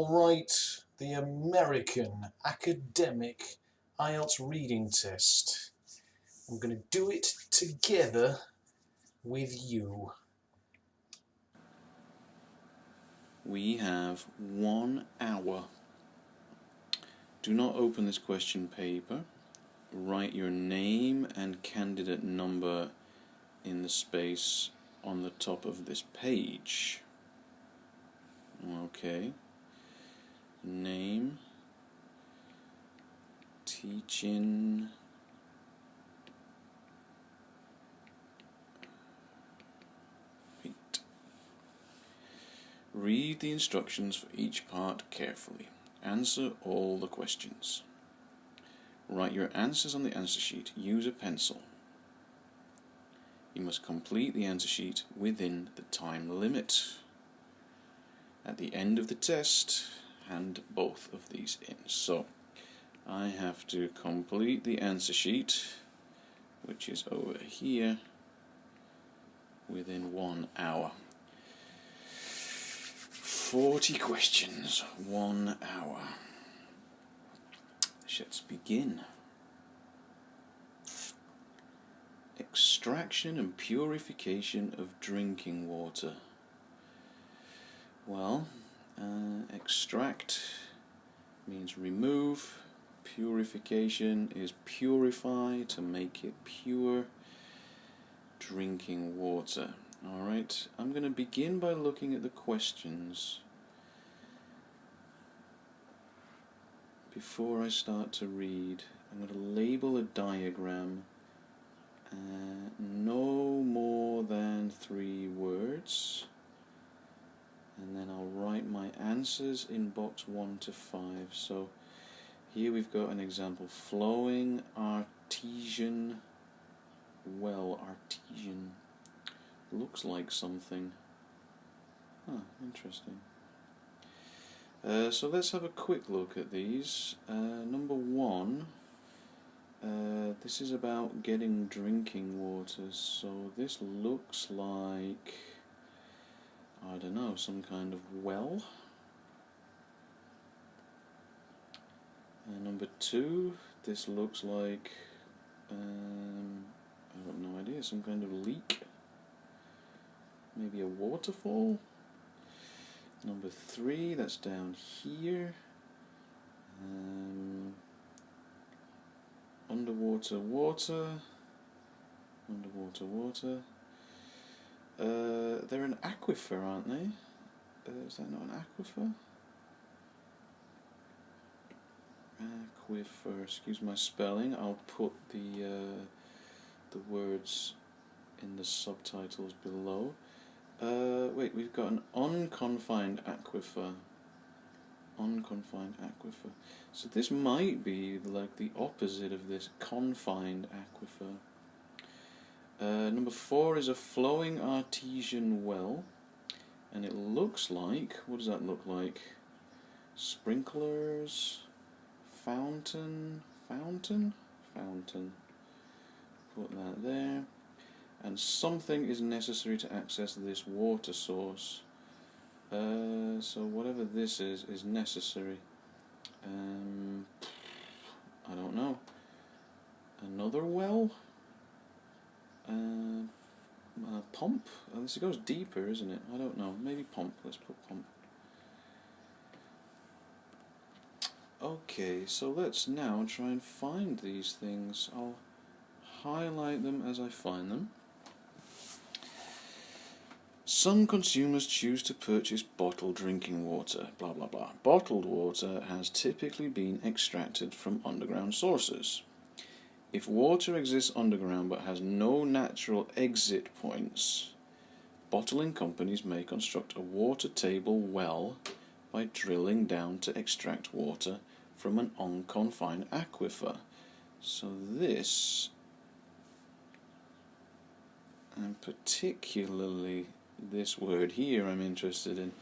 Alright, the American Academic IELTS reading test. I'm going to do it together with you. We have 1 hour. Do not open this question paper. Write your name and candidate number in the space on the top of this page. Okay. Name, teaching, Pete. Read the instructions for each part carefully. Answer all the questions. Write your answers on the answer sheet. Use a pencil. You must complete the answer sheet within the time limit. At the end of the test, hand both of these in. So, I have to complete the answer sheet, which is over here, within 1 hour. 40 questions, 1 hour. Let's begin. Extraction and purification of drinking water. Well, extract means remove. Purification is purify, to make it pure. Drinking water. Alright, I'm going to begin by looking at the questions before I start to read. I'm going to label a diagram. No more than 3 words. And then I'll write my answers in box 1 to 5. So here we've got an example. Flowing artesian well. Artesian. Looks like something. Interesting. So let's have a quick look at these. Number 1. This is about getting drinking water. So this looks like, I don't know, some kind of well. Number 2, this looks like, I have no idea, some kind of leak. Maybe a waterfall. Number 3, that's down here. Underwater water. Underwater water. They're an aquifer, aren't they? Is that not an aquifer? Aquifer. Excuse my spelling. I'll put the words in the subtitles below. Wait, we've got an unconfined aquifer. Unconfined aquifer. So this might be like the opposite of this confined aquifer. Number 4 is a flowing artesian well, and it looks like, what does that look like? Sprinklers, fountain. Put that there. And something is necessary to access this water source. So whatever this is necessary. I don't know. Another well? Pump? This goes deeper, isn't it? I don't know. Maybe pump. Let's put pump. Okay, so let's now try and find these things. I'll highlight them as I find them. Some consumers choose to purchase bottled drinking water, blah blah blah. Bottled water has typically been extracted from underground sources. If water exists underground but has no natural exit points, bottling companies may construct a water table well by drilling down to extract water from an unconfined aquifer. So this, and particularly this word here, I'm interested in.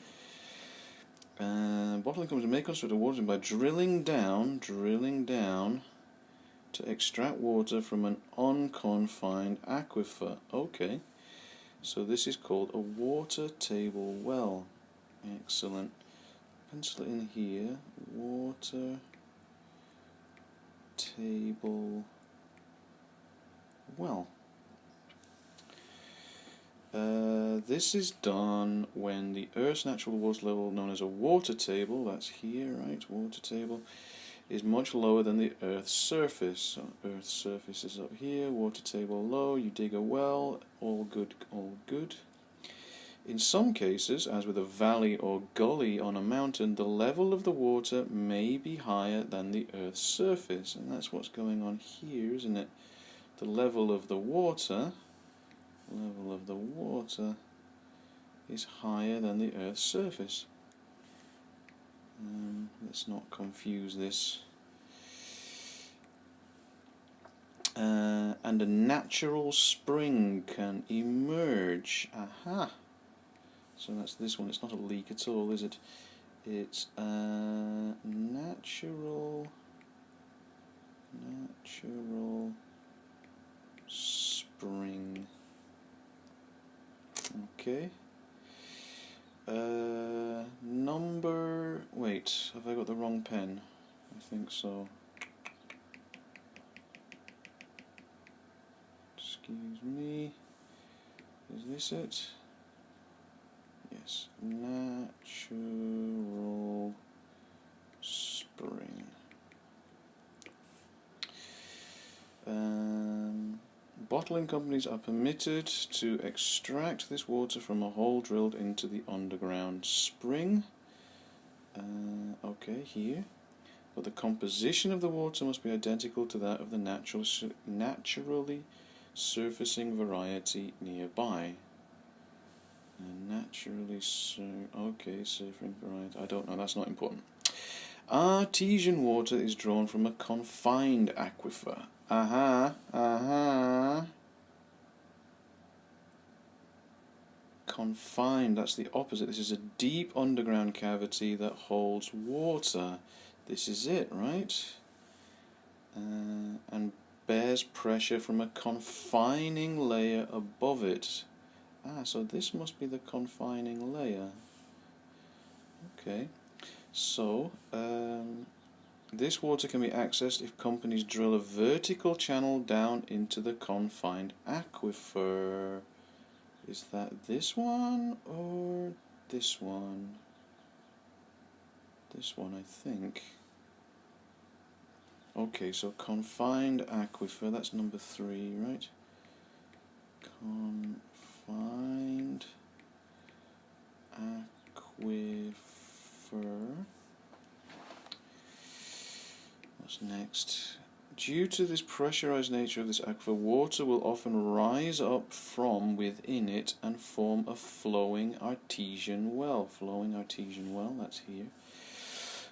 Bottling companies may construct a water by drilling down to extract water from an unconfined aquifer. Okay, so this is called a water table well. Excellent. pencil it in here. Water table well. This is done when the Earth's natural water level, known as a water table, that's here, right, water table, is much lower than the Earth's surface. So Earth's surface is up here, water table low, you dig a well, all good, all good. In some cases, as with a valley or gully on a mountain, the level of the water may be higher than the Earth's surface, and that's what's going on here, isn't it? The level of the water is higher than the Earth's surface. Let's not confuse this. And a natural spring can emerge. Aha! So that's this one. It's not a leak at all, is it? It's a natural spring. Okay. Wait, have I got the wrong pen? I think so. Excuse me. Is this it? Yes. Natural spring. Bottling companies are permitted to extract this water from a hole drilled into the underground spring. Okay, here. But the composition of the water must be identical to that of the naturally surfacing variety nearby. Surfing variety. I don't know, that's not important. Artesian water is drawn from a confined aquifer. Confined, that's the opposite. This is a deep underground cavity that holds water. This is it, right? And bears pressure from a confining layer above it. So this must be the confining layer. Okay. So, this water can be accessed if companies drill a vertical channel down into the confined aquifer. Is that this one or this one? This one, I think. Okay, so confined aquifer, that's number 3, right? Confined aquifer. What's next? Due to this pressurized nature of this aquifer, water will often rise up from within it and form a flowing artesian well. Flowing artesian well, that's here.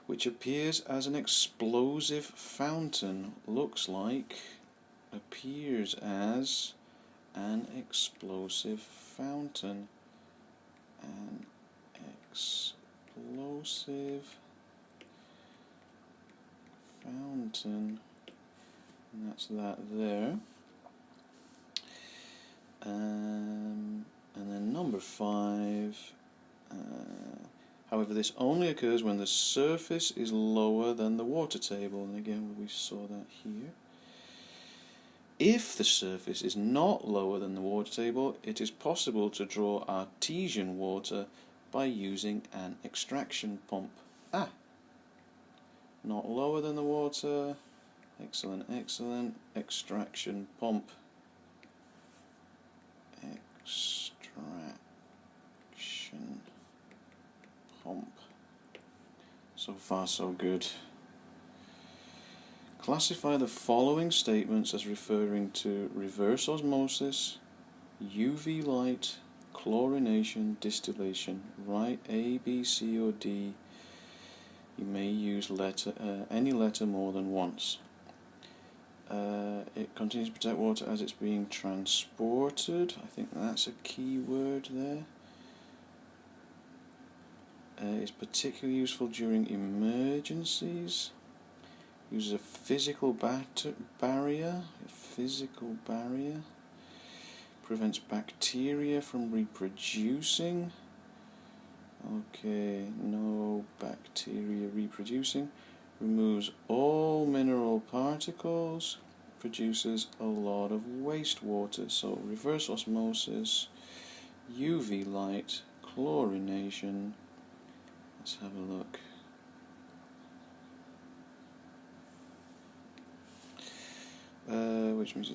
Which appears as an explosive fountain. Appears as an explosive fountain. An explosive fountain. And that's that there. And then number 5. However, this only occurs when the surface is lower than the water table. And again, we saw that here. If the surface is not lower than the water table, it is possible to draw artesian water by using an extraction pump. Not lower than the water. Excellent, excellent. Extraction pump. Extraction pump. So far, so good. Classify the following statements as referring to reverse osmosis, UV light, chlorination, distillation. Write A, B, C, or D. You may use any letter more than once. It continues to protect water as it's being transported. I think that's a key word there. It's particularly useful during emergencies. Uses a physical barrier. Prevents bacteria from reproducing. Okay, no bacteria reproducing. Removes all mineral particles. Produces a lot of wastewater. So reverse osmosis, UV light, chlorination. Let's have a look. Which means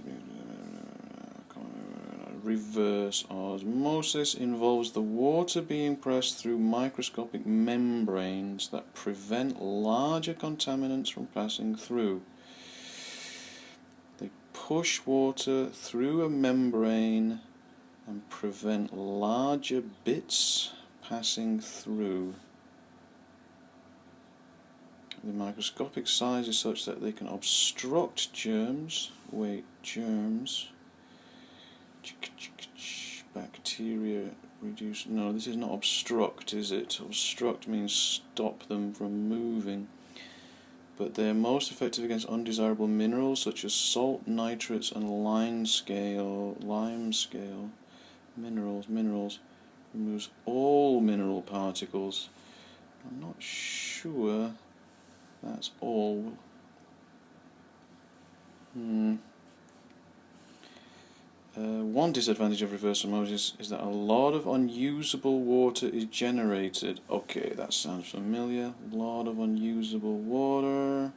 reverse osmosis involves the water being pressed through microscopic membranes that prevent larger contaminants from passing through. They push water through a membrane and prevent larger bits passing through. The microscopic size is such that they can obstruct germs. Bacteria reduce. No, this is not obstruct, is it? Obstruct means stop them from moving. But they're most effective against undesirable minerals such as salt, nitrates, and lime scale. Minerals. Removes all mineral particles. I'm not sure that's all. One disadvantage of reverse osmosis is that a lot of unusable water is generated. Okay, that sounds familiar. A lot of unusable water.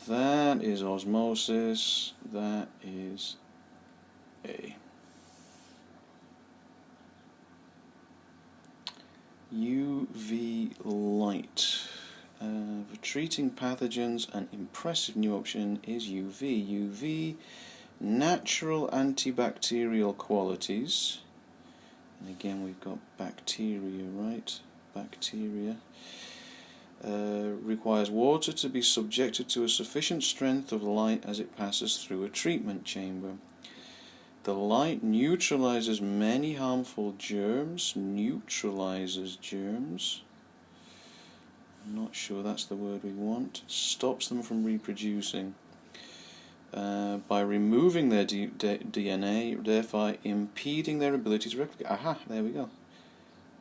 That is osmosis. That is A. UV light. For treating pathogens, an impressive new option is UV. UV, natural antibacterial qualities. And again, we've got bacteria, right? Bacteria. Requires water to be subjected to a sufficient strength of light as it passes through a treatment chamber. The light neutralizes many harmful germs. I'm not sure that's the word we want. Stops them from reproducing. By removing their DNA, thereby impeding their ability to replicate. Aha, there we go.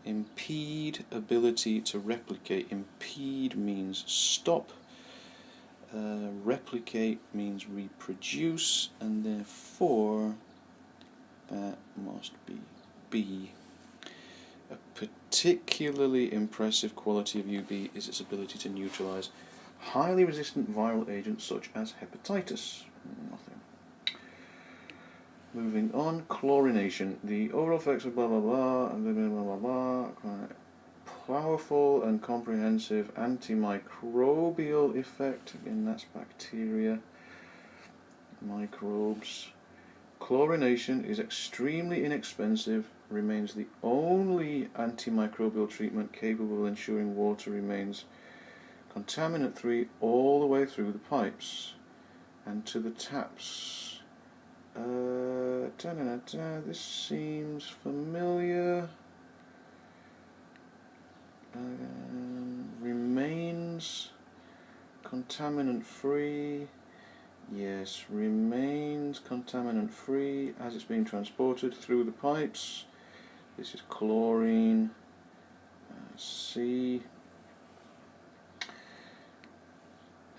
Impede ability to replicate. Impede means stop. Replicate means reproduce, and therefore that must be B. A particularly impressive quality of UV is its ability to neutralize highly resistant viral agents such as hepatitis. Nothing. Moving on, chlorination. The overall effects of blah blah blah and blah blah blah. Quite powerful and comprehensive antimicrobial effect. Again, that's bacteria, microbes. Chlorination is extremely inexpensive, remains the only antimicrobial treatment capable of ensuring water remains contaminant-free all the way through the pipes and to the taps. This seems familiar. Remains contaminant-free. Yes, remains contaminant-free as it's being transported through the pipes. This is chlorine. C.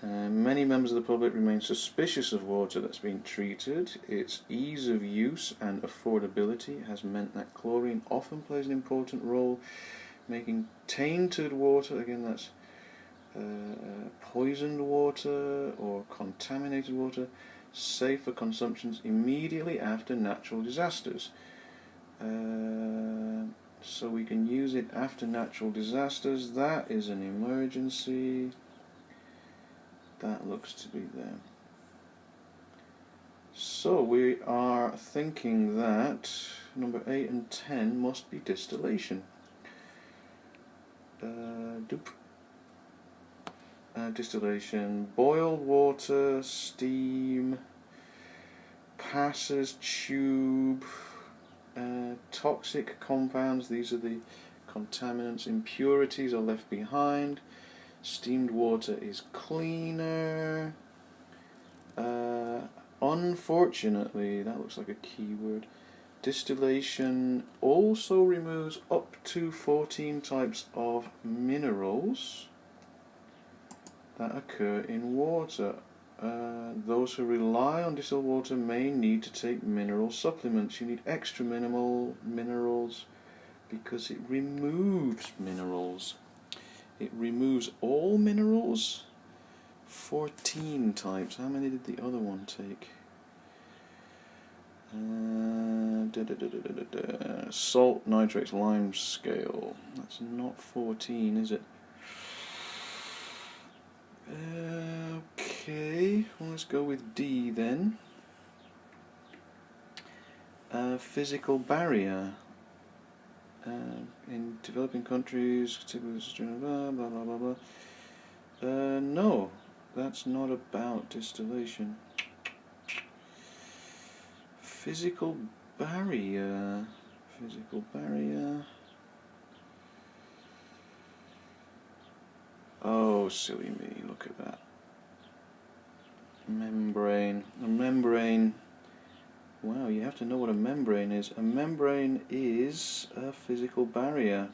Many members of the public remain suspicious of water that's been treated. Its ease of use and affordability has meant that chlorine often plays an important role making tainted water, again that's poisoned water or contaminated water, safe for consumptions immediately after natural disasters. So we can use it after natural disasters. That is an emergency. That looks to be there. So we are thinking that number 8 and 10 must be distillation. Distillation, boiled water, steam, passes tube, toxic compounds, these are the contaminants, impurities are left behind, steamed water is cleaner. Unfortunately, that looks like a keyword, Distillation also removes up to 14 types of minerals that occur in water. Those who rely on distilled water may need to take mineral supplements. You need extra minerals because it removes minerals. It removes all minerals. 14 types. How many did the other one take? Salt, nitrates, lime scale. That's not 14, is it? Okay, well, let's go with D then. Physical barrier. In developing countries, blah blah blah blah blah. No, that's not about distillation. Physical barrier. Physical barrier. Oh, silly me, look at that. Membrane. A membrane. Wow, you have to know what a membrane is. A membrane is a physical barrier.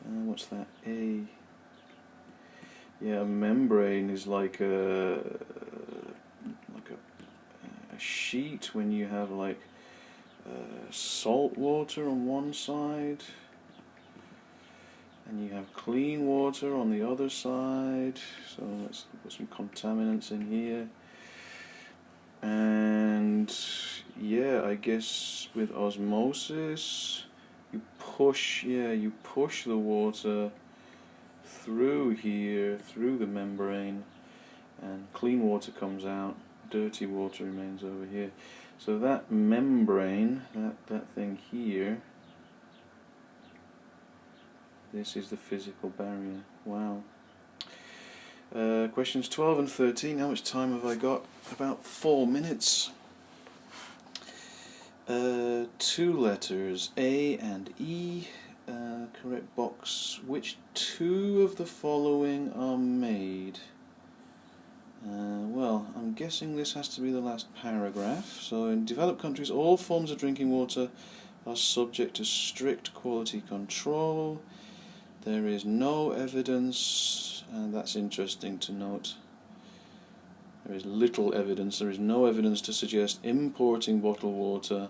What's that? Yeah, a membrane is like a sheet when you have like salt water on one side and you have clean water on the other side. So let's put some contaminants in here. And yeah, I guess with osmosis you push the water through here, through the membrane, and clean water comes out, dirty water remains over here. So that membrane, that thing here, this is the physical barrier. Wow. Questions 12 and 13. How much time have I got? About 4 minutes. 2 letters, A and E. Correct box. Which 2 of the following are made? Well, I'm guessing this has to be the last paragraph. So, in developed countries, all forms of drinking water are subject to strict quality control. There is no evidence, and that's interesting to note. There is little evidence, there is no evidence to suggest importing bottled water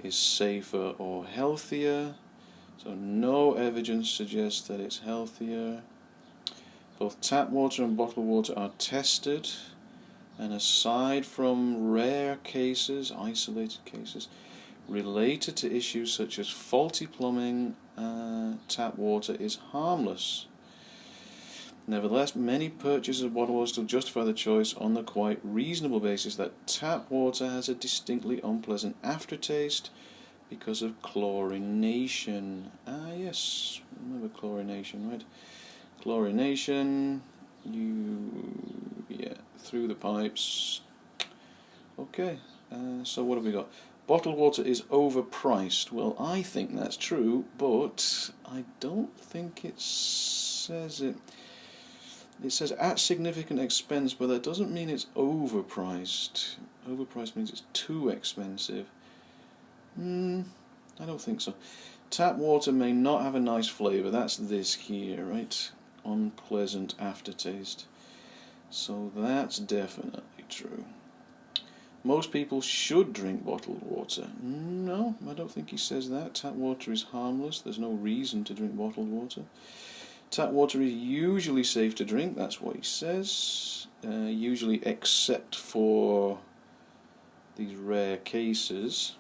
is safer or healthier. So no evidence suggests that it's healthier. Both tap water and bottled water are tested, and aside from rare cases, isolated cases, related to issues such as faulty plumbing, tap water is harmless. Nevertheless, many purchasers of bottled water still justify the choice on the quite reasonable basis that tap water has a distinctly unpleasant aftertaste because of chlorination. Ah yes, remember chlorination, right? Chlorination, through the pipes. Okay, so what have we got? Bottled water is overpriced. Well, I think that's true, but I don't think it says it. It says at significant expense, but that doesn't mean it's overpriced. Overpriced means it's too expensive. I don't think so. Tap water may not have a nice flavour. That's this here, right? Unpleasant aftertaste. So that's definitely true. Most people should drink bottled water. No, I don't think he says that. Tap water is harmless. There's no reason to drink bottled water. Tap water is usually safe to drink. That's what he says. Usually except for these rare cases.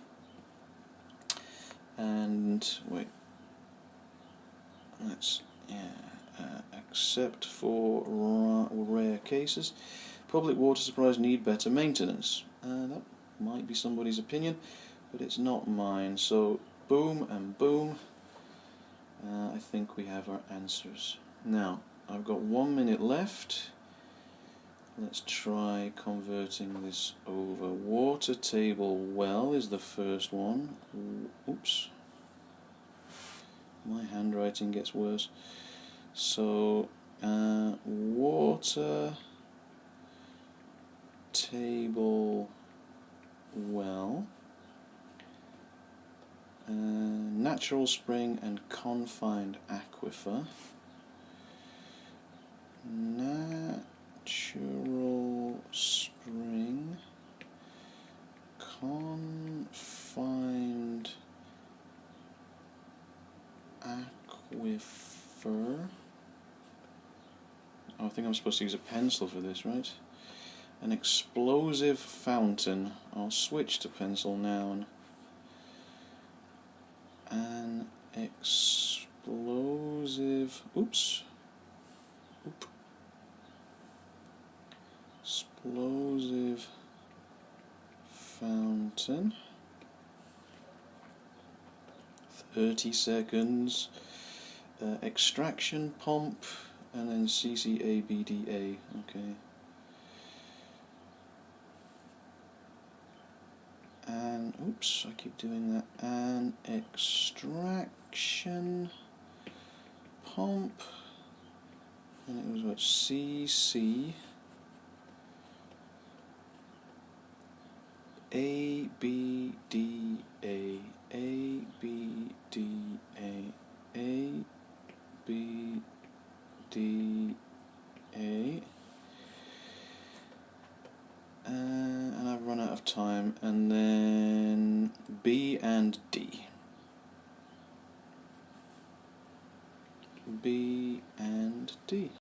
And, wait. Except for rare cases. Public water supplies need better maintenance. That might be somebody's opinion, but it's not mine. So, boom and boom. I think we have our answers. Now, I've got 1 minute left. Let's try converting this over. Water table well is the first one. Oops. My handwriting gets worse. So, water table well Natural spring and confined aquifer. Natural spring, confined aquifer. Oh, I think I'm supposed to use a pencil for this, right? An explosive fountain. I'll switch to pencil noun. An explosive. Oops. Oop. Explosive fountain. 30 seconds. Extraction pump, and then CCABDA. Okay. And oops, I keep doing that. An extraction pump, and it was what, CC ABDA ABDA ABDA. And I've run out of time, and then B and D.